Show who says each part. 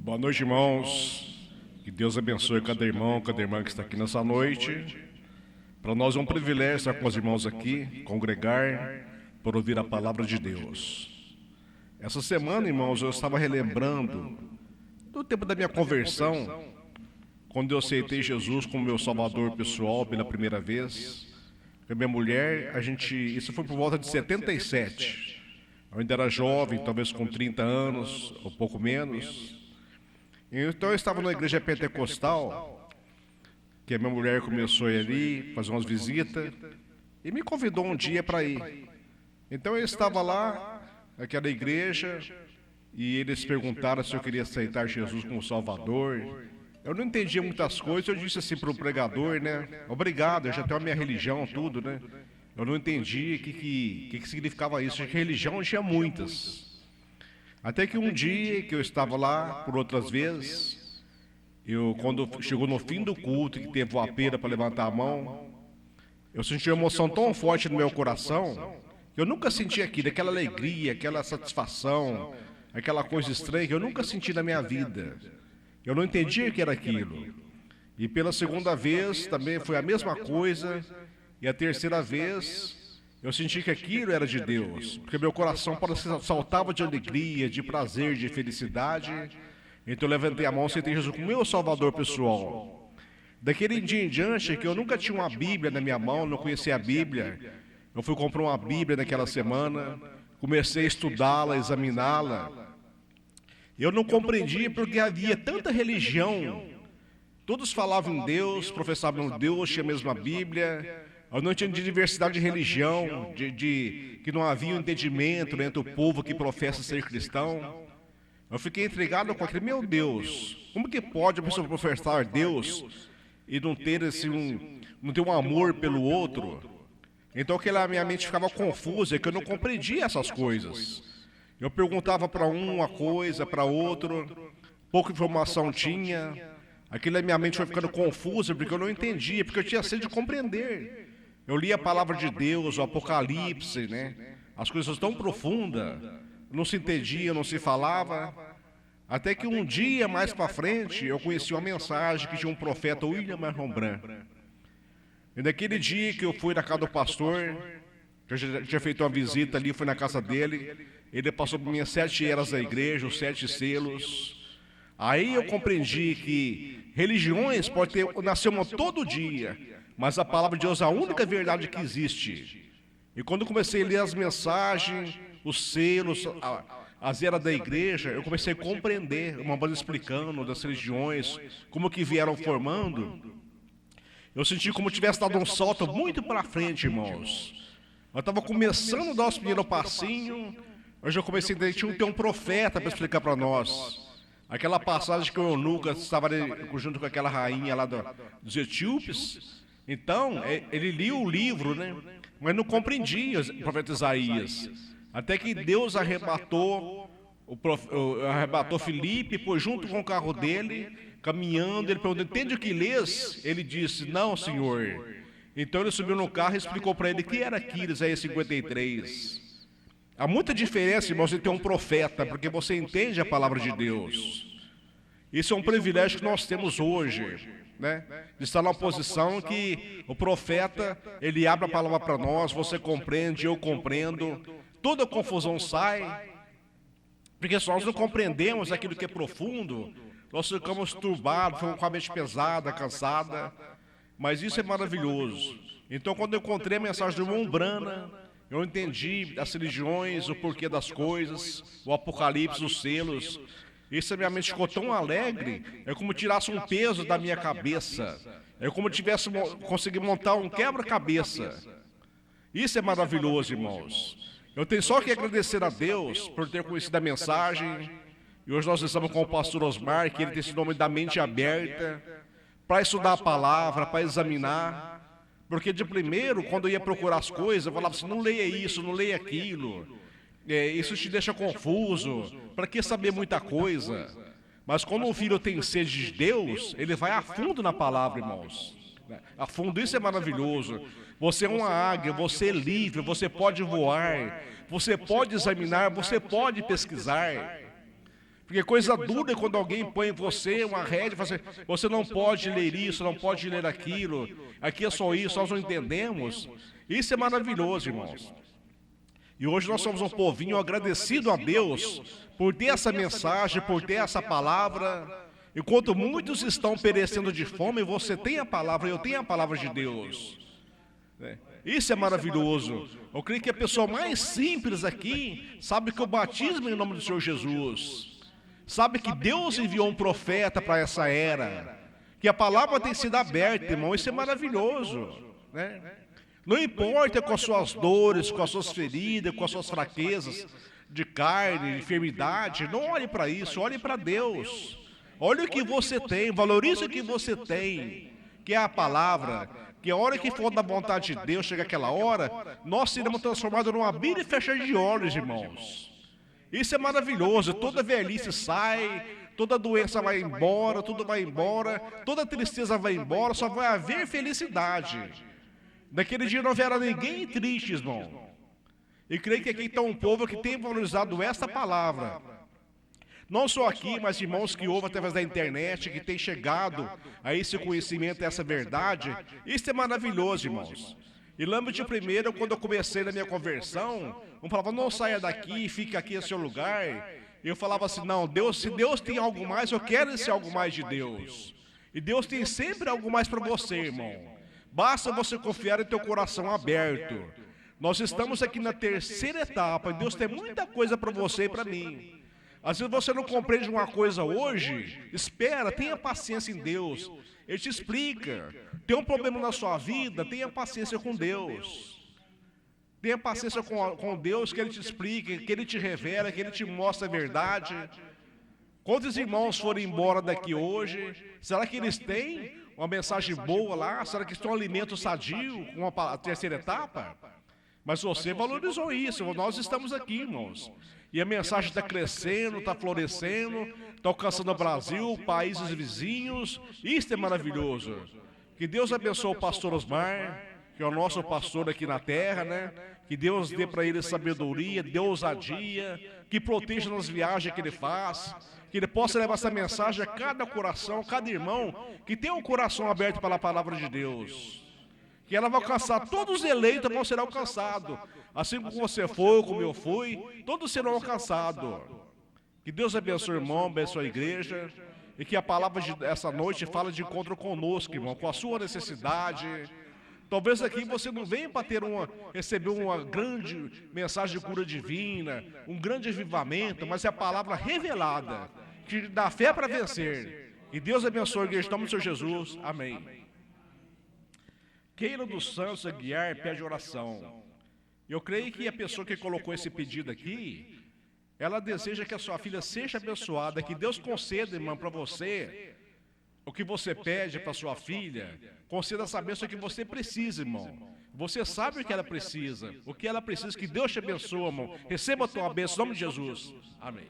Speaker 1: Boa noite, irmãos. Que Deus abençoe cada irmão, cada irmã que está aqui nessa noite. Para nós é um privilégio estar com os irmãos aqui, congregar, para ouvir a palavra de Deus. Essa semana, irmãos, eu estava relembrando do tempo da minha conversão, quando eu aceitei Jesus como meu salvador pessoal pela primeira vez. Com a minha mulher, isso foi por volta de 77. Eu ainda era jovem, talvez com 30 anos, ou pouco menos. Então eu estava na igreja pentecostal, que a minha mulher começou a ir ali, fazer umas visitas, e me convidou um dia para ir. Então eu estava lá, naquela igreja, e eles perguntaram se eu queria aceitar Jesus como Salvador. Eu não entendia muitas coisas, eu disse assim para o pregador, né? Obrigado, eu já tenho a minha religião, tudo, né? Eu não entendi o que significava isso, porque religião tinha muitas. Até que um dia que eu estava lá, por outras vezes, quando chegou no fim do culto, que teve o apelo para levantar a mão, eu senti uma emoção tão forte no meu coração, que eu nunca senti aquilo, aquela alegria, aquela satisfação, aquela coisa estranha que eu nunca senti na minha vida. Eu não entendia o que era aquilo. E pela segunda vez também foi a mesma coisa, e a terceira vez eu senti que aquilo era de Deus, porque meu coração saltava de alegria, de prazer, de felicidade. Então eu levantei a mão e aceitei Jesus como meu salvador pessoal. Daquele dia em diante, que eu nunca tinha uma Bíblia na minha mão, não conhecia a Bíblia, eu fui comprar uma Bíblia naquela semana, comecei a estudá-la, examiná-la. Eu não compreendia porque havia tanta religião. Todos falavam em Deus, professavam Deus, tinha a mesma Bíblia. Eu não tinha diversidade de religião, que não havia um entendimento entre o povo que professa ser cristão. Eu fiquei intrigado com aquilo. Meu Deus, como que pode a pessoa professar Deus e não ter não ter um amor pelo outro? Então minha mente ficava confusa, que eu não compreendia essas coisas. Eu perguntava para uma coisa, para outro, pouca informação tinha. Aquilo minha mente foi ficando confusa, porque eu não entendia, porque eu tinha sede de compreender. Eu li a palavra de Deus, o Apocalipse, né? As coisas tão profundas, não se entendia, não se falava. Até que um dia mais para frente, eu conheci uma mensagem que tinha um profeta, William Marron. E naquele dia que eu fui na casa do pastor, que eu já tinha feito uma visita ali, fui na casa dele, ele passou por minhas 7 eras da igreja, os 7 selos. Aí eu compreendi que religiões podem nascer uma todo dia, mas a palavra de Deus é a única verdade que existe. E quando eu comecei a ler as mensagens, os selos, as eras da igreja, eu comecei a compreender, uma voz explicando das religiões, como que vieram formando. Eu senti como tivesse dado um salto muito para frente, irmãos. Eu estava começando a dar os primeiros passinhos, eu já comecei a entender que tinha um profeta para explicar para nós. Aquela passagem que o eunuco estava junto com aquela rainha lá dos etíopes. Então, ele lia o livro, né? Mas não compreendia o profeta Isaías. Até que Deus arrebatou Filipe, pôs junto com o carro dele, caminhando, ele perguntou, entende o que lês? Ele disse, não, senhor. Então ele subiu no carro e explicou para ele o que era aquilo, Isaías 53. Há muita diferença, irmão, você ter um profeta, porque você entende a palavra de Deus. Isso é um privilégio que nós temos hoje, né? De estar na posição que o profeta, ele abre a palavra para nós, você compreende, eu compreendo, toda a confusão sai, porque se nós não compreendemos aquilo que é profundo, nós ficamos turbados, ficamos com a mente pesada, cansada, mas isso é maravilhoso. Então quando eu encontrei a mensagem do irmão Brana, eu entendi as religiões, o porquê das coisas, o Apocalipse, os selos. Isso a minha mente ficou tão alegre, é como tirasse um peso da minha cabeça. É como tivesse conseguido montar um quebra-cabeça. Isso é maravilhoso, irmãos. Eu tenho só que agradecer a Deus por ter conhecido a mensagem. E hoje nós estamos com o pastor Osmar, que ele tem esse nome da mente aberta, para estudar a palavra, para examinar. Porque de primeiro, quando eu ia procurar as coisas, eu falava assim, não leia isso, não leia aquilo. Isso te deixa confuso, para que saber muita coisa? Mas quando um filho tem sede de Deus, ele vai a fundo na palavra, irmãos. A fundo, isso é maravilhoso. Você é uma águia, você é livre, você pode voar, você pode examinar, você pode pesquisar. Porque coisa dura é quando alguém põe em você uma rédea e fala assim, você não pode ler isso, não pode ler aquilo, aqui é só isso, nós não entendemos. Isso é maravilhoso, irmãos. E hoje nós somos um povinho agradecido a Deus por ter essa mensagem, por ter essa palavra. Enquanto muitos estão perecendo de fome, você tem a palavra, eu tenho a palavra de Deus. Isso é maravilhoso. Eu creio que a pessoa mais simples aqui sabe que o batismo é em nome do Senhor Jesus. Sabe que Deus enviou um profeta para essa era. Que a palavra tem sido aberta, irmão. Isso é maravilhoso, né? Não importa com as suas dores, com as suas feridas, com as suas fraquezas de carne, de enfermidade. Não olhe para isso, olhe para Deus. Olhe o que você tem, valorize o que você tem, que é a palavra. Que a hora que for da vontade de Deus, chega aquela hora, nós seremos transformados num abrir e fechar de olhos, irmãos. Isso é maravilhoso, toda velhice sai, toda doença vai embora, tudo vai embora, toda tristeza vai embora, só vai haver felicidade. Naquele dia não haverá ninguém triste, irmão. E creio que aqui está um povo que tem valorizado esta palavra. Não só aqui, mas irmãos que ouvem através da internet, que têm chegado a esse conhecimento, a essa verdade. Isso é maravilhoso, irmãos. E lembro de primeiro, quando eu comecei na minha conversão, um falava, não saia daqui, fica aqui no seu lugar. Eu falava assim, não, Deus, se Deus tem algo mais, eu quero esse algo mais de Deus. E Deus tem sempre algo mais para você, irmão. Basta você confiar em teu coração aberto. Nós estamos aqui na terceira etapa, e Deus tem muita coisa para você e para mim. Às vezes você não compreende uma coisa hoje, espera, tenha paciência em Deus. Ele te explica. Tem um problema na sua vida, tenha paciência com Deus. Tenha paciência com Deus, que Ele te explique, que Ele te revela, que Ele te mostra a verdade. Quantos irmãos foram embora daqui hoje? Será que eles têm uma mensagem boa lá? Será que estão um alimento sadio com a terceira etapa? Mas você valorizou isso, nós estamos aqui, irmãos. E a mensagem está crescendo, está florescendo, está alcançando o Brasil, países vizinhos. Isso é maravilhoso. Que Deus abençoe o pastor Osmar, que é o nosso pastor aqui na terra, né? Que Deus dê para ele sabedoria, dê ousadia, que proteja nas viagens que ele faz, que ele possa levar essa mensagem a cada coração, cada irmão, que tenha um coração aberto para a palavra de Deus. Que ela vai alcançar, todos os eleitos vão ser alcançados. Assim como você foi, como eu fui, todos serão alcançados. Que Deus abençoe o irmão, abençoe a igreja. E que a palavra dessa noite fala de encontro conosco, irmão, com a sua necessidade. Talvez aqui você não venha para receber uma grande mensagem de cura divina, um grande avivamento, mas é a palavra revelada, que dá fé para vencer. E Deus abençoe a igreja, em nome do Senhor Jesus. Amém. Keila dos Santos Aguiar pede oração. Eu creio que a pessoa que colocou esse pedido aqui, ela deseja que a sua filha seja abençoada, que Deus conceda, irmã, para você, o que você pede para sua filha, conceda essa bênção que você precisa, irmão. Você sabe o que ela precisa, que Deus te abençoe, irmão. Receba a tua bênção, em nome de Jesus. Amém.